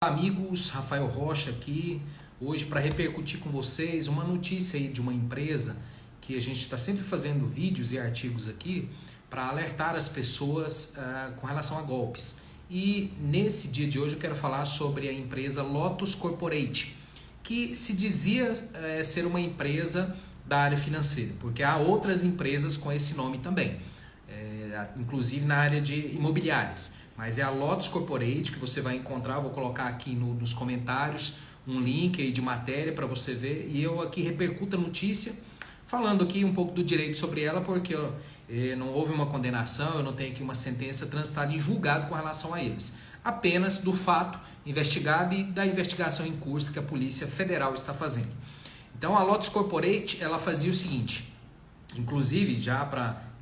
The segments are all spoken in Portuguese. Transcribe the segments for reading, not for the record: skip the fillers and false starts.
Amigos, Rafael Rocha aqui, hoje para repercutir com vocês uma notícia aí de uma empresa que a gente está sempre fazendo vídeos e artigos aqui para alertar as pessoas com relação a golpes. E nesse dia de hoje eu quero falar sobre a empresa Lotus Corporate, que se dizia ser uma empresa da área financeira, porque há outras empresas com esse nome também, inclusive na área de imobiliárias. Mas é a Lotus Corporate que você vai encontrar, vou colocar aqui nos comentários um link aí de matéria para você ver. E eu aqui repercuto a notícia, falando aqui um pouco do direito sobre ela, porque não houve uma condenação, eu não tenho aqui uma sentença transitada em julgado com relação a eles. Apenas do fato investigado e da investigação em curso que a Polícia Federal está fazendo. Então a Lotus Corporate, ela fazia o seguinte, inclusive já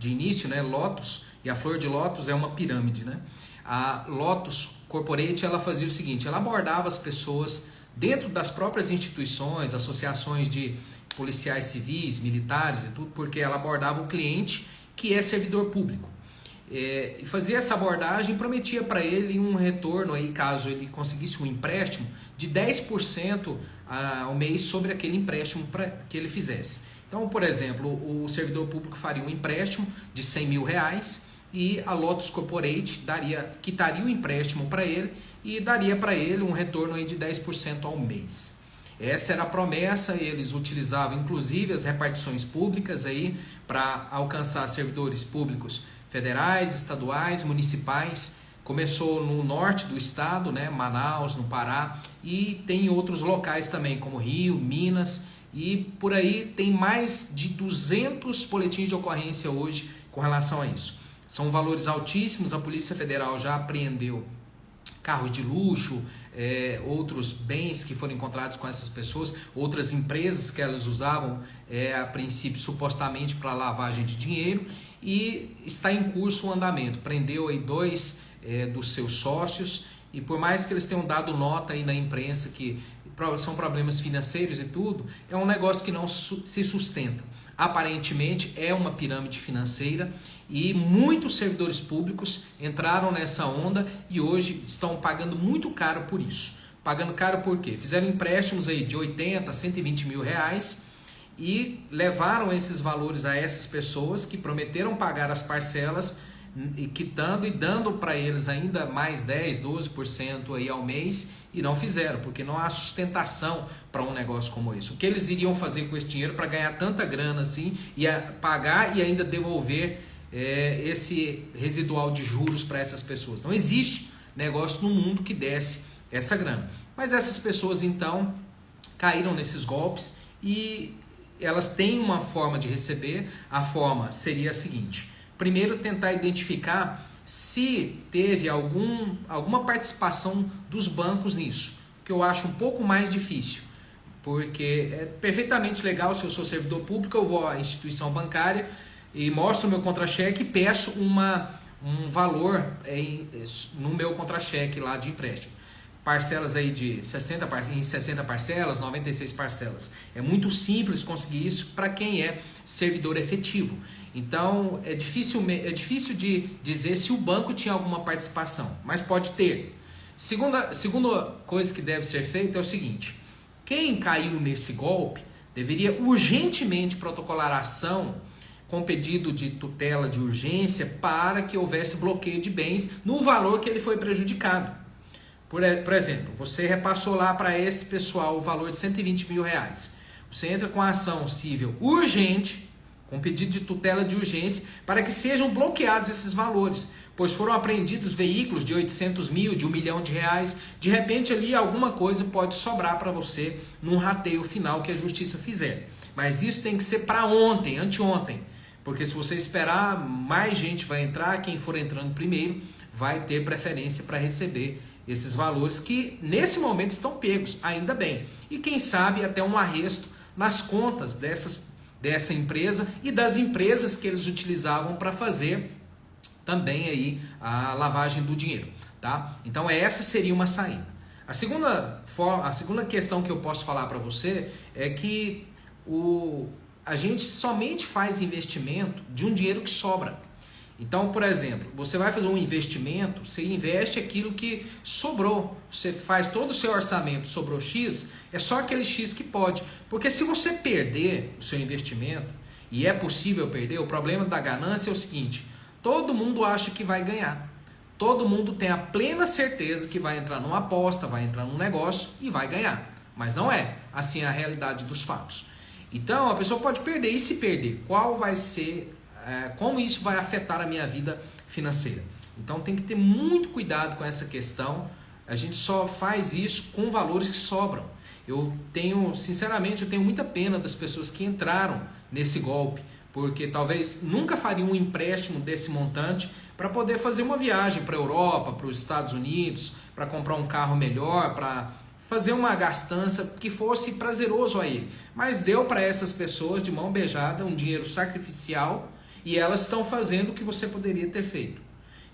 de início, né, Lotus e a flor de lótus é uma pirâmide, né? A Lotus Corporate, ela fazia o seguinte, ela abordava as pessoas dentro das próprias instituições, associações de policiais civis, militares e tudo, porque ela abordava o cliente que é servidor público. E fazia essa abordagem e prometia para ele um retorno, aí, caso ele conseguisse um empréstimo, de 10% ao mês sobre aquele empréstimo que ele fizesse. Então, por exemplo, o servidor público faria um empréstimo de R$100 mil, e a Lotus Corporate quitaria o empréstimo para ele e daria para ele um retorno aí de 10% ao mês. Essa era a promessa, eles utilizavam inclusive as repartições públicas aí para alcançar servidores públicos federais, estaduais, municipais. Começou no norte do estado, né, Manaus, no Pará, e tem outros locais também, como Rio, Minas, e por aí tem mais de 200 boletins de ocorrência hoje com relação a isso. São valores altíssimos, a Polícia Federal já apreendeu carros de luxo, outros bens que foram encontrados com essas pessoas, outras empresas que elas usavam a princípio supostamente para lavagem de dinheiro, e está em curso o andamento. Prendeu aí 2 dos seus sócios, e por mais que eles tenham dado nota aí na imprensa que são problemas financeiros e tudo, é um negócio que não se sustenta. Aparentemente é uma pirâmide financeira e muitos servidores públicos entraram nessa onda e hoje estão pagando muito caro por isso. Pagando caro por quê? Fizeram empréstimos aí de 80 a 120 mil reais e levaram esses valores a essas pessoas que prometeram pagar as parcelas, quitando e dando para eles ainda mais 10, 12% aí ao mês, e não fizeram, porque não há sustentação para um negócio como esse. O que eles iriam fazer com esse dinheiro para ganhar tanta grana assim, e pagar e ainda devolver esse residual de juros para essas pessoas? Não existe negócio no mundo que desse essa grana. Mas essas pessoas então caíram nesses golpes e elas têm uma forma de receber. A forma seria a seguinte: primeiro, tentar identificar se teve alguma participação dos bancos nisso, que eu acho um pouco mais difícil, porque é perfeitamente legal, se eu sou servidor público, eu vou à instituição bancária e mostro o meu contra-cheque e peço um valor no meu contra-cheque lá de empréstimo. Parcelas aí de 60 parcelas, 96 parcelas. É muito simples conseguir isso para quem é servidor efetivo. Então é difícil de dizer se o banco tinha alguma participação, mas pode ter. Segunda coisa que deve ser feita é o seguinte: quem caiu nesse golpe deveria urgentemente protocolar ação com pedido de tutela de urgência para que houvesse bloqueio de bens no valor que ele foi prejudicado. Por exemplo, você repassou lá para esse pessoal o valor de 120 mil reais. Você entra com a ação civil urgente, com pedido de tutela de urgência, para que sejam bloqueados esses valores, pois foram apreendidos veículos de 800 mil, de R$1 milhão. De repente ali alguma coisa pode sobrar para você num rateio final que a justiça fizer. Mas isso tem que ser para ontem, anteontem, porque se você esperar, mais gente vai entrar, quem for entrando primeiro vai ter preferência para receber esses valores que nesse momento estão pegos, ainda bem. E quem sabe até um arresto nas contas dessa empresa e das empresas que eles utilizavam para fazer também aí a lavagem do dinheiro, tá? Então essa seria uma saída. A segunda questão que eu posso falar para você é que a gente somente faz investimento de um dinheiro que sobra. Então, por exemplo, você vai fazer um investimento, você investe aquilo que sobrou. Você faz todo o seu orçamento, sobrou X, é só aquele X que pode. Porque se você perder o seu investimento, e é possível perder, o problema da ganância é o seguinte: todo mundo acha que vai ganhar. Todo mundo tem a plena certeza que vai entrar numa aposta, vai entrar num negócio e vai ganhar. Mas não é assim a realidade dos fatos. Então, a pessoa pode perder. E se perder, qual vai ser... como isso vai afetar a minha vida financeira. Então tem que ter muito cuidado com essa questão. A gente só faz isso com valores que sobram. Sinceramente, eu tenho muita pena das pessoas que entraram nesse golpe, porque talvez nunca fariam um empréstimo desse montante para poder fazer uma viagem para a Europa, para os Estados Unidos, para comprar um carro melhor, para fazer uma gastança que fosse prazeroso a ele. Mas deu para essas pessoas de mão beijada um dinheiro sacrificial, e elas estão fazendo o que você poderia ter feito.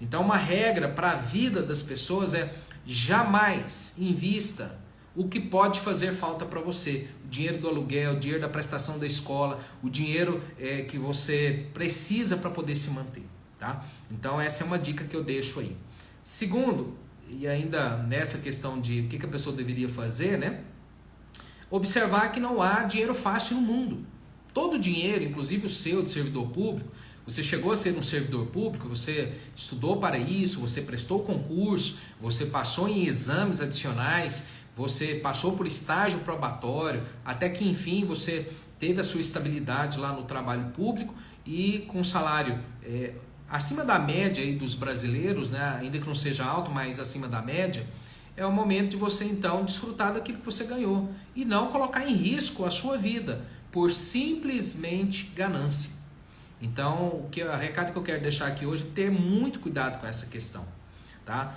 Então, uma regra para a vida das pessoas é: jamais invista o que pode fazer falta para você. O dinheiro do aluguel, o dinheiro da prestação da escola, o dinheiro que você precisa para poder se manter. Tá? Então, essa é uma dica que eu deixo aí. Segundo, e ainda nessa questão de o que a pessoa deveria fazer, né? Observar que não há dinheiro fácil no mundo. Todo dinheiro, inclusive o seu de servidor público, você chegou a ser um servidor público, você estudou para isso, você prestou concurso, você passou em exames adicionais, você passou por estágio probatório, até que enfim você teve a sua estabilidade lá no trabalho público e com salário acima da média aí dos brasileiros, né? Ainda que não seja alto, mas acima da média. É o momento de você então desfrutar daquilo que você ganhou e não colocar em risco a sua vida por simplesmente ganância. Então, o recado que eu quero deixar aqui hoje é ter muito cuidado com essa questão. Tá?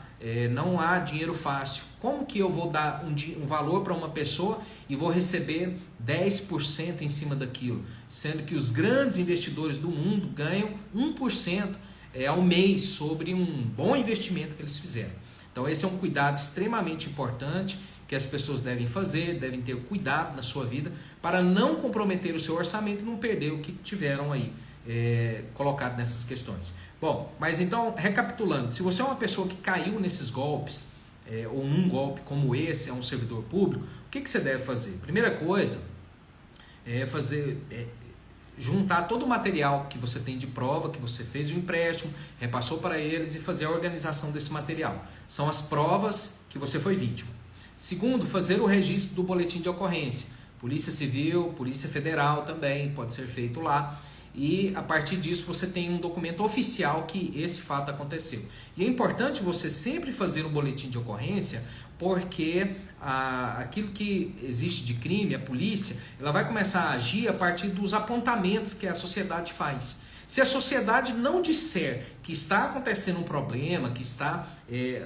Não há dinheiro fácil. Como que eu vou dar um valor para uma pessoa e vou receber 10% em cima daquilo? Sendo que os grandes investidores do mundo ganham 1% ao mês sobre um bom investimento que eles fizeram. Então esse é um cuidado extremamente importante que as pessoas devem fazer, devem ter cuidado na sua vida para não comprometer o seu orçamento e não perder o que tiveram aí colocado nessas questões. Bom, mas então, recapitulando, se você é uma pessoa que caiu nesses golpes, ou num golpe como esse, é um servidor público, o que você deve fazer? Primeira coisa é juntar todo o material que você tem de prova, que você fez o empréstimo, repassou para eles e fazer a organização desse material. São as provas que você foi vítima. Segundo, fazer o registro do boletim de ocorrência. Polícia Civil, Polícia Federal também pode ser feito lá. E a partir disso você tem um documento oficial que esse fato aconteceu. E é importante você sempre fazer um boletim de ocorrência, porque aquilo que existe de crime, a polícia, ela vai começar a agir a partir dos apontamentos que a sociedade faz. Se a sociedade não disser que está acontecendo um problema, que está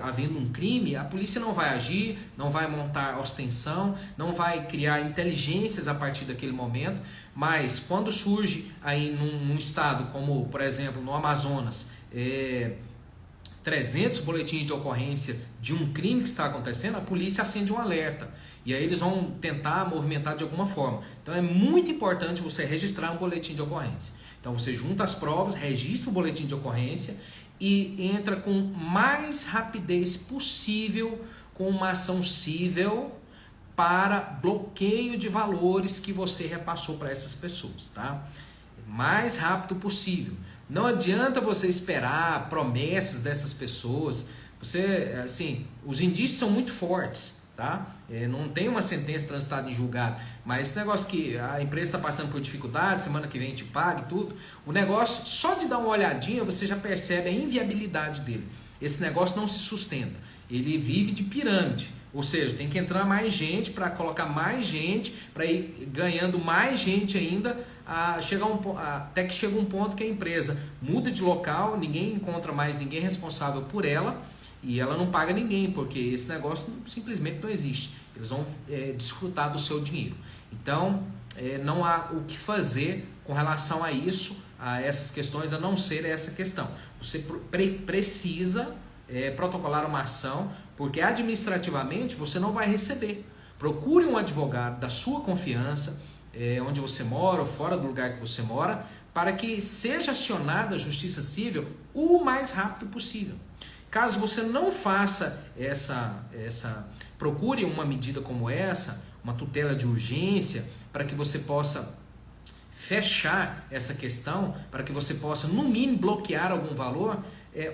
havendo um crime, a polícia não vai agir, não vai montar ostensão, não vai criar inteligências a partir daquele momento. Mas quando surge aí num estado como, por exemplo, no Amazonas, 300 boletins de ocorrência de um crime que está acontecendo, a polícia acende um alerta. E aí eles vão tentar movimentar de alguma forma. Então é muito importante você registrar um boletim de ocorrência. Então você junta as provas, registra o boletim de ocorrência e entra com mais rapidez possível com uma ação cível para bloqueio de valores que você repassou para essas pessoas, tá? Mais rápido possível. Não adianta você esperar promessas dessas pessoas. Os indícios são muito fortes, tá? Não tem uma sentença transitada em julgado, mas esse negócio que a empresa está passando por dificuldade, semana que vem te paga e tudo, o negócio, só de dar uma olhadinha, você já percebe a inviabilidade dele. Esse negócio não se sustenta, ele vive de pirâmide, ou seja, tem que entrar mais gente para colocar mais gente, para ir ganhando mais gente ainda, até que chega um ponto que a empresa muda de local, ninguém encontra mais ninguém responsável por ela, e ela não paga ninguém, porque esse negócio simplesmente não existe. Eles vão desfrutar do seu dinheiro. Então, não há o que fazer com relação a isso, a essas questões, a não ser essa questão. Você precisa protocolar uma ação, porque administrativamente você não vai receber. Procure um advogado da sua confiança, onde você mora ou fora do lugar que você mora, para que seja acionada a Justiça Civil o mais rápido possível. Caso você não faça procure uma medida como essa, uma tutela de urgência, para que você possa fechar essa questão, para que você possa, no mínimo, bloquear algum valor,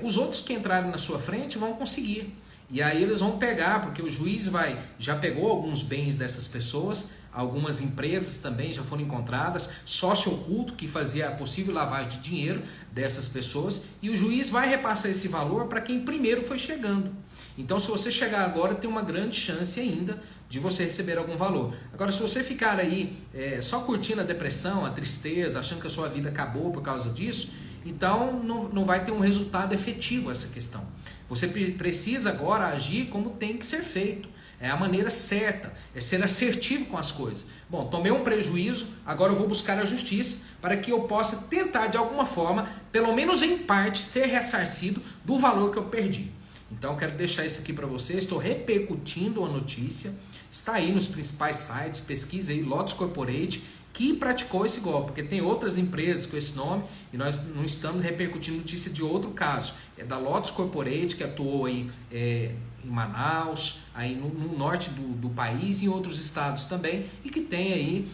os outros que entrarem na sua frente vão conseguir. E aí eles vão pegar, porque o juiz já pegou alguns bens dessas pessoas, algumas empresas também já foram encontradas, sócio oculto que fazia a possível lavagem de dinheiro dessas pessoas, e o juiz vai repassar esse valor para quem primeiro foi chegando. Então, se você chegar agora, tem uma grande chance ainda de você receber algum valor. Agora, se você ficar aí só curtindo a depressão, a tristeza, achando que a sua vida acabou por causa disso, então não vai ter um resultado efetivo essa questão. Você precisa agora agir como tem que ser feito. É a maneira certa, é ser assertivo com as coisas. Bom, tomei um prejuízo, agora eu vou buscar a justiça para que eu possa tentar de alguma forma, pelo menos em parte, ser ressarcido do valor que eu perdi. Então eu quero deixar isso aqui para você, estou repercutindo a notícia, está aí nos principais sites, pesquisa aí, Lotus Corporate, que praticou esse golpe, porque tem outras empresas com esse nome e nós não estamos repercutindo notícia de outro caso. É da Lotus Corporate, que atuou aí em Manaus, aí no norte do país e em outros estados também, e que tem aí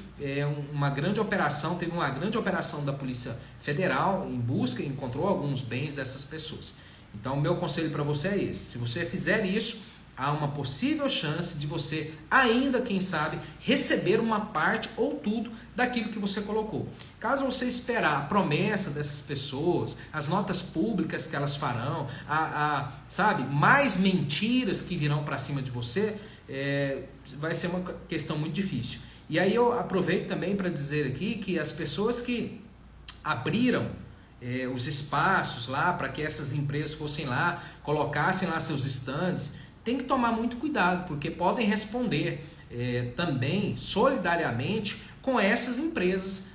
uma grande operação, teve uma grande operação da Polícia Federal em busca e encontrou alguns bens dessas pessoas. Então o meu conselho para você é esse: se você fizer isso, há uma possível chance de você ainda, quem sabe, receber uma parte ou tudo daquilo que você colocou. Caso você esperar a promessa dessas pessoas, as notas públicas que elas farão, sabe, mais mentiras que virão para cima de você, vai ser uma questão muito difícil. E aí eu aproveito também para dizer aqui que as pessoas que abriram os espaços lá para que essas empresas fossem lá, colocassem lá seus estandes, tem que tomar muito cuidado, porque podem responder também solidariamente com essas empresas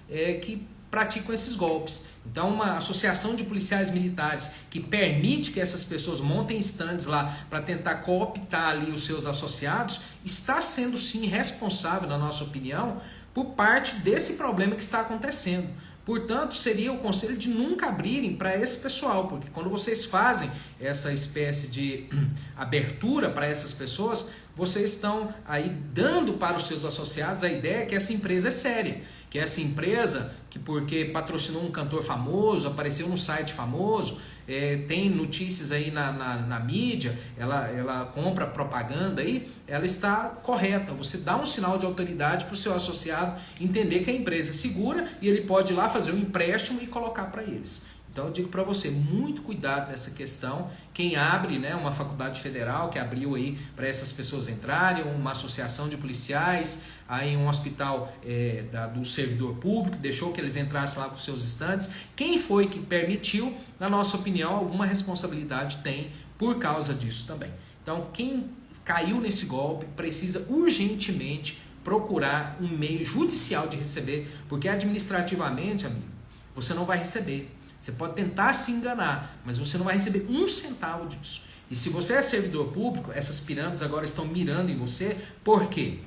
que praticam esses golpes. Então, uma associação de policiais militares que permite que essas pessoas montem estandes lá para tentar cooptar ali os seus associados, está sendo sim responsável, na nossa opinião, por parte desse problema que está acontecendo. Portanto, seria o conselho de nunca abrirem para esse pessoal, porque quando vocês fazem essa espécie de abertura para essas pessoas, vocês estão aí dando para os seus associados a ideia que essa empresa é séria, que essa empresa, que porque patrocinou um cantor famoso, apareceu num site famoso, tem notícias aí na mídia, ela compra propaganda aí, ela está correta. Você dá um sinal de autoridade para o seu associado entender que a empresa é segura e ele pode ir lá fazer um empréstimo e colocar para eles. Então eu digo para você, muito cuidado nessa questão. Quem abre, uma faculdade federal que abriu aí para essas pessoas entrarem, uma associação de policiais, aí um hospital do servidor público, deixou que eles entrassem lá com seus estantes. Quem foi que permitiu, na nossa opinião, alguma responsabilidade tem por causa disso também. Então quem caiu nesse golpe precisa urgentemente procurar um meio judicial de receber, porque administrativamente, amigo, você não vai receber. Você pode tentar se enganar, mas você não vai receber um centavo disso. E se você é servidor público, essas pirâmides agora estão mirando em você, por quê?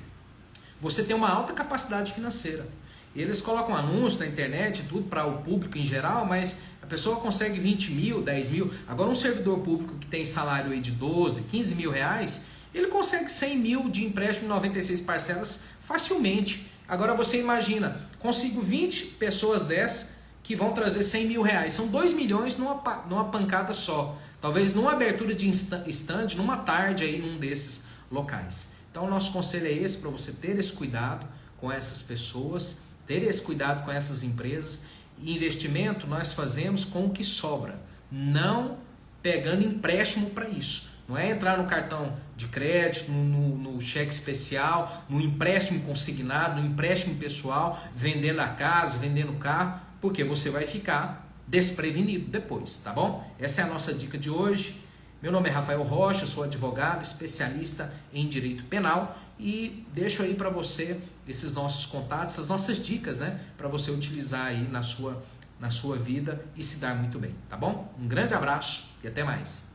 Você tem uma alta capacidade financeira. Eles colocam anúncio na internet, tudo para o público em geral, mas a pessoa consegue 20 mil, 10 mil. Agora um servidor público que tem salário aí de 12, 15 mil reais, ele consegue 100 mil de empréstimo em 96 parcelas facilmente. Agora você imagina, consigo 20 pessoas dessas que vão trazer 100 mil reais. São 2 milhões numa pancada só. Talvez numa abertura de stand, numa tarde aí num desses locais. Então o nosso conselho é esse, para você ter esse cuidado com essas pessoas, ter esse cuidado com essas empresas. E investimento nós fazemos com o que sobra, não pegando empréstimo para isso. Não é entrar no cartão de crédito, no cheque especial, no empréstimo consignado, no empréstimo pessoal, vendendo a casa, vendendo o carro, porque você vai ficar desprevenido depois, tá bom? Essa é a nossa dica de hoje. Meu nome é Rafael Rocha, sou advogado, especialista em direito penal e deixo aí para você esses nossos contatos, essas nossas dicas, para você utilizar aí na sua vida e se dar muito bem, tá bom? Um grande abraço e até mais.